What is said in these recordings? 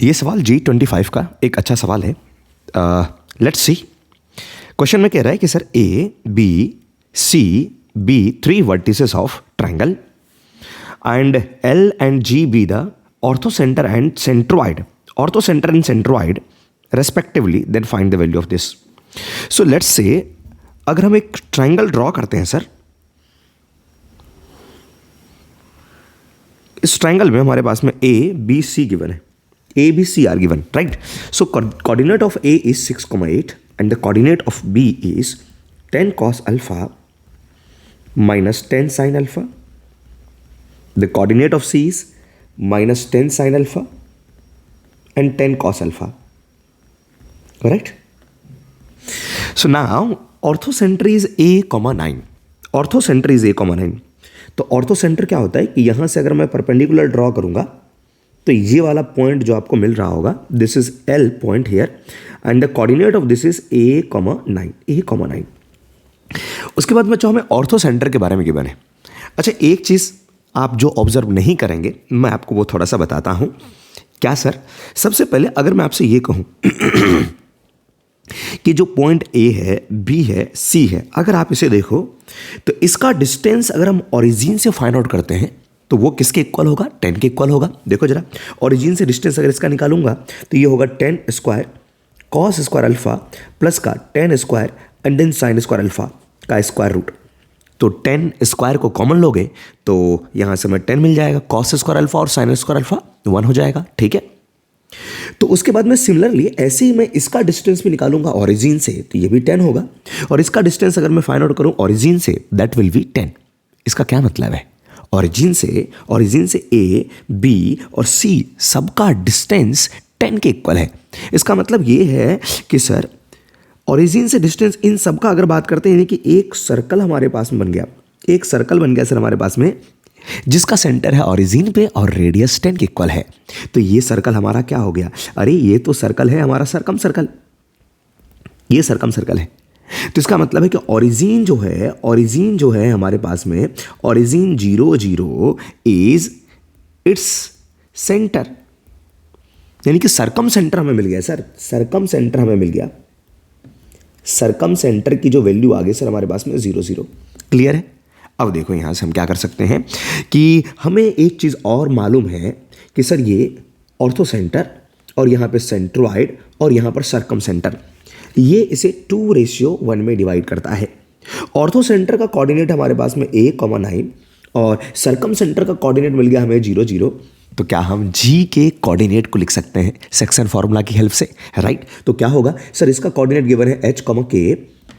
ये सवाल G25 का एक अच्छा सवाल है। Let's see. क्वेश्चन में कह रहा है कि sir A B C be 3 vertices of triangle and L and G be the orthocentre and centroid respectively, then find the value of this. So let's say अगर हम एक ट्रायंगल ड्रॉ करते हैं सर, इस ट्रायंगल में हमारे पास में ए B सी given है, A, B, C are given, right? So coordinate of A is 6,8 and the coordinate of B is 10 cos alpha minus 10 sin alpha. The coordinate of C is minus 10 sin alpha and 10 cos alpha. Correct? So now orthocenter is A, 9. Orthocenter is A, 9. तो orthocenter क्या होता है कि यहां से अगर मैं perpendicular draw करूंगा तो ये वाला पॉइंट जो आपको मिल रहा होगा, this is L point here and the coordinate of this is A, 9। उसके बाद बच्चों हमें ऑर्थो सेंटर के बारे में गिवन है। अच्छा, एक चीज़ आप जो ऑब्जर्व नहीं करेंगे मैं आपको वो थोड़ा सा बताता हूँ। क्या सर? सबसे पहले अगर मैं आपसे ये कहूँ कि जो पॉइंट A है, B है, C है, अगर आप इसे देखो तो इसका डिस्टेंस अगर हम ओरिजिन से फाइंड आउट करते हैं तो वो किसके इक्वल होगा? 10 के इक्वल होगा। देखो जरा, ओरिजिन से डिस्टेंस अगर इसका निकालूंगा तो ये होगा 10 square cos square alpha plus का 10 square and then sine square alpha का स्क्वायर रूट। तो 10 स्क्वायर को कॉमन लोगे तो यहाँ से हमें 10 मिल जाएगा, कॉस स्क्वायर अल्फा और साइन स्क्वायर अल्फा 1 हो जाएगा। ठीक है, तो उसके बाद में सिमिलरली ऐसे ही मैं इसका डिस्टेंस भी निकालूंगा ओरिजिन से तो ये भी 10 होगा, और इसका डिस्टेंस अगर मैं फाइंड आउट करूँ ओरिजिन से, दैट विल बी 10। इसका क्या मतलब है? ओरिजिन से ए बी और सी सबका डिस्टेंस 10 के इक्वल है। इसका मतलब ये है कि सर ओरिजिन से डिस्टेंस इन सबका अगर बात करते हैं, यानी कि एक सर्कल हमारे पास में बन गया, एक सर्कल बन गया सर हमारे पास में, जिसका सेंटर है ओरिजिन पे और रेडियस 10 के इक्वल है। तो ये सर्कल हमारा क्या हो गया? अरे ये तो सर्कल है हमारा सरकम सर्कल, ये सरकम सर्कल है। तो इसका मतलब है कि ओरिजिन जो है हमारे पास में, ओरिजिन 0, 0 इज इट्स सेंटर, यानी कि सरकम सेंटर हमें मिल गया सर, सरकम सेंटर हमें मिल गया। सरकम सेंटर की जो वैल्यू आ गई सर हमारे पास में 0, 0। क्लियर है? अब देखो यहां से हम क्या कर सकते हैं कि हमें एक चीज और मालूम है कि सर ये ऑर्थो सेंटर और यहां पे सेंट्रोइड और यहां पर सरकम सेंटर, ये इसे 2:1 में डिवाइड करता है। ऑर्थो सेंटर का कोऑर्डिनेट हमारे पास में A, 9 और सरकम सेंटर का कोऑर्डिनेट मिल गया हमें 0, 0। तो क्या हम G के कोऑर्डिनेट को लिख सकते हैं सेक्शन फॉर्मूला की हेल्प से? राइट। तो क्या होगा सर? इसका कोऑर्डिनेट गिवन है H, K।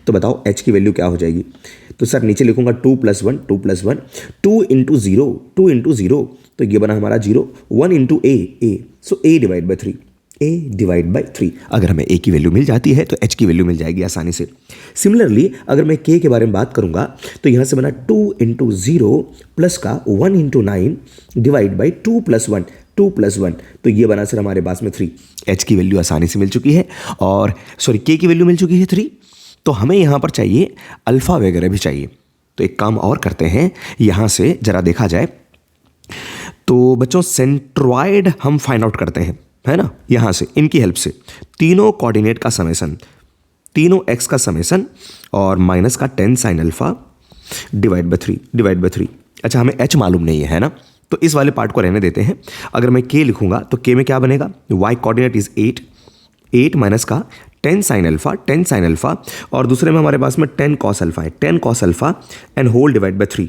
तो बताओ H की वैल्यू क्या हो जाएगी? तो सर नीचे लिखूंगा 2 + 1, 2 + 1, 2 × 0 तो ये बना हमारा 0, 1 × A, so A divide by 3। अगर हमें A की वैल्यू मिल जाती है तो H की वैल्यू मिल जाएगी आसानी से। सिमिलरली अगर मैं K के बारे में बात करूंगा तो यहां से बना 2 × 0 प्लस का 1 × 9 डिवाइड बाई 2 + 1, 2 + 1 तो ये बना सर हमारे पास में 3। H की वैल्यू आसानी से मिल चुकी है और K की वैल्यू मिल चुकी है 3। तो हमें यहां पर चाहिए अल्फा वगैरह भी चाहिए। तो एक काम और करते हैं, यहां से जरा देखा जाए तो बच्चों सेंट्रोइड हम फाइंड आउट करते हैं, है ना? यहां से इनकी हेल्प से तीनों कोऑर्डिनेट का समेसन, तीनों x का समेसन और माइनस का 10 sin अल्फा डिवाइड बाई 3। अच्छा, हमें h मालूम नहीं है ना, तो इस वाले पार्ट को रहने देते हैं। अगर मैं k लिखूंगा तो k में क्या बनेगा? y कोऑर्डिनेट इज 8 माइनस का 10 sin अल्फा और दूसरे में हमारे पास में 10 cos अल्फा है, 10 cos alpha and whole divide by 3।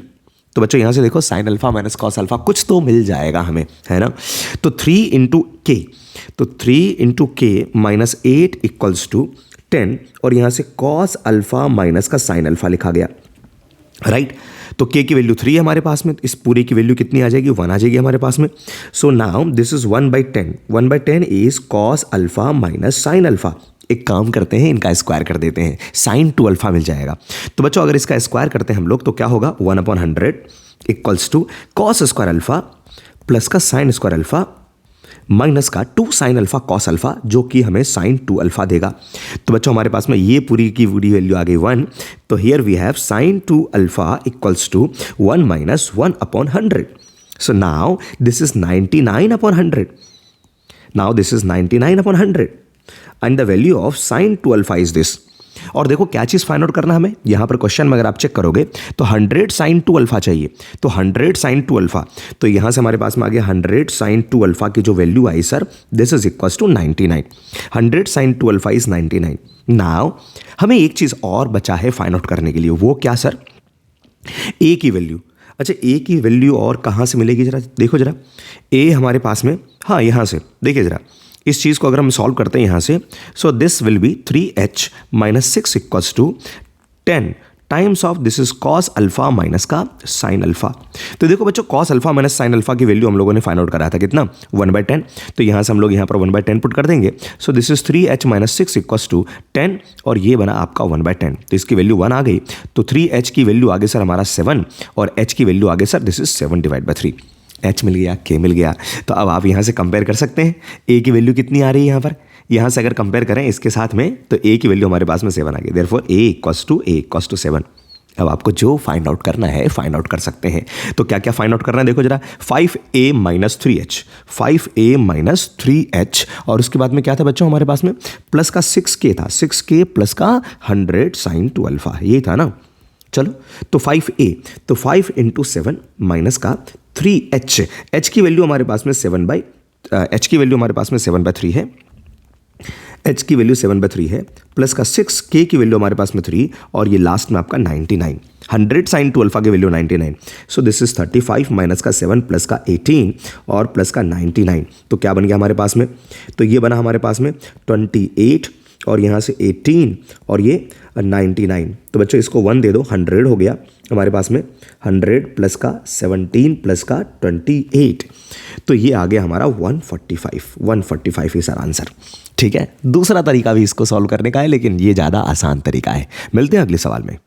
तो बच्चों यहां से देखो sin alpha minus cos alpha कुछ तो मिल जाएगा हमें, है ना? तो 3 × k, तो 3 × k माइनस 8 इक्वल्स टू 10 और यहां से cos अल्फा माइनस का sin अल्फा लिखा गया। राइट। तो k की वैल्यू 3 है हमारे पास में, इस पूरे की वैल्यू कितनी आ जाएगी? 1 आ जाएगी हमारे पास में। सो now this is 1/10, 1/10 is cos alpha minus sin alpha. एक काम करते हैं, इनका स्क्वायर कर देते हैं, sin 2 अल्फा मिल जाएगा। तो बच्चों अगर इसका स्क्वायर करते हैं हम लोग तो क्या होगा? 1/100 equals to cos square alpha plus का sin स्क्वायर अल्फा माइनस का 2 sin अल्फा cos अल्फा, जो कि हमें sin 2 अल्फा देगा। तो बच्चों हमारे पास में ये पूरी की पूरी वैल्यू आ गई 1। तो here we have sin 2 alpha equals to 1 - 1/100। So now this is 99/100। Now this is 99 upon 100 and the value of sine 2 alpha is this. और देखो क्या चीज़ फाइंड आउट करना हमें, यहाँ पर क्वेश्चन में अगर आप चेक करोगे तो 100 साइन 2 अल्फा चाहिए, तो 100 साइन 2 अल्फा, तो यहाँ से हमारे पास में आ गया 100 साइन 2 अल्फा की जो वैल्यू आई sir, this is equal to 99। 100 sine 2 alpha is 99। Now हमें एक चीज़ और बचा है फाइंड आउट करने के लिए, वो क्या सर, ए की वैल्यू। अच्छा ए की वैल्यू और कहाँ से मिलेगी जरा देखो जरा, ए हमारे पास में, हाँ यहाँ से देखिए जरा, इस चीज़ को अगर हम सॉल्व करते हैं यहाँ से, so this will be 3h minus 6 equals to 10 times of this is cos alpha minus का साइन अल्फा। तो देखो बच्चों cos alpha minus sine alpha की वैल्यू हम लोगों ने फाइंड आउट कराया था कितना, 1/10। तो यहाँ से हम लोग यहाँ पर 1/10 पुट कर देंगे, so this is 3h minus 6 equals to 10 और ये बना आपका 1/10। तो इसकी वैल्यू 1 आ गई, तो 3h की वैल्यू आगे सर हमारा 7 और h की वैल्यू आगे सर दिस इज 7/3। h मिल गया, k मिल गया। तो अब आप यहाँ से कंपेयर कर सकते हैं, a की वैल्यू कितनी आ रही है यहाँ पर, यहाँ से अगर कंपेयर करें इसके साथ में तो a की वैल्यू हमारे पास में 7 आ गई, देयरफॉर a इक्वल्स टू 7। अब आपको जो फाइंड आउट करना है फाइंड आउट कर सकते हैं। तो क्या क्या फाइंड आउट करना है देखो जरा, 5a minus 3h, 5a minus 3h और उसके बाद में क्या था बच्चों हमारे पास में, प्लस का 6k था, 6k प्लस का 100 साइन 2 अल्फा, ये था ना। चलो तो 5a, तो 5 इंटू 7 माइनस का 3h, h की वैल्यू हमारे पास में 7/3 है, h की वैल्यू 7/3 है, प्लस का 6k की वैल्यू हमारे पास में 3 और ये लास्ट में आपका 99, 100 साइन 2 अल्फा की value 99। So this is 35 minus का 7 प्लस का 18 और प्लस का 99। तो क्या बन गया हमारे पास में, तो ये बना हमारे पास में 28 और यहाँ से 18 और ये 99। तो बच्चों इसको 1 दे दो, 100 हो गया हमारे पास में, 100 प्लस का 17 प्लस का 28, तो ये आ गया हमारा 145 इज आर आंसर। ठीक है, दूसरा तरीका भी इसको सॉल्व करने का है लेकिन ये ज़्यादा आसान तरीका है। मिलते हैं अगले सवाल में।